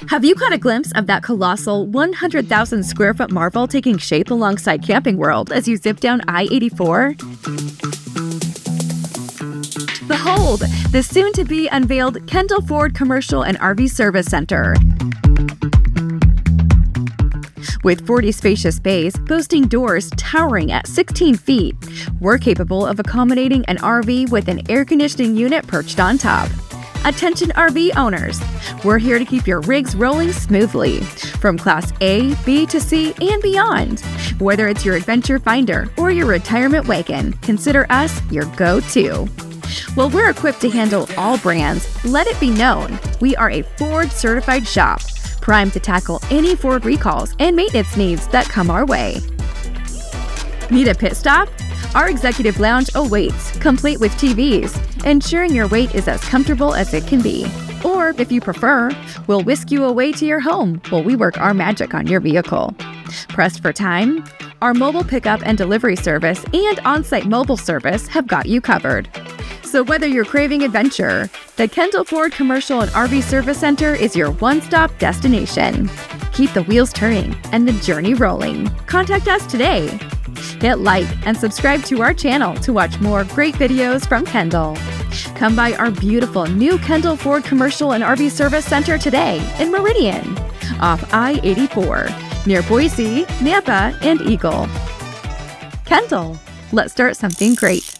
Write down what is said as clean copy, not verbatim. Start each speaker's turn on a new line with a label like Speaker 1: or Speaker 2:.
Speaker 1: Have you caught a glimpse of that colossal 100,000 square foot marvel taking shape alongside Camping World as you zip down I-84? Behold, the soon-to-be unveiled Kendall Ford Commercial and RV Service Center. With 40 spacious bays boasting doors towering at 16 feet, we're capable of accommodating an RV with an air conditioning unit perched on top. Attention RV owners, we're here to keep your rigs rolling smoothly, from Class A, B to C, and beyond. Whether it's your adventure finder or your retirement wagon, consider us your go-to. While we're equipped to handle all brands, let it be known, we are a Ford-certified shop, primed to tackle any Ford recalls and maintenance needs that come our way. Need a pit stop? Our executive lounge awaits, complete with TVs, ensuring your wait is as comfortable as it can be. Or, if you prefer, we'll whisk you away to your home while we work our magic on your vehicle. Pressed for time? Our mobile pickup and delivery service and on-site mobile service have got you covered. So whether you're craving adventure, the Kendall Ford Commercial and RV Service Center is your one-stop destination. Keep the wheels turning and the journey rolling. Contact us today. Hit like and subscribe to our channel to watch more great videos from Kendall. Come by our beautiful new Kendall Ford Commercial and RV Service Center today in Meridian, off I-84, near Boise, Nampa, and Eagle. Kendall, let's start something great.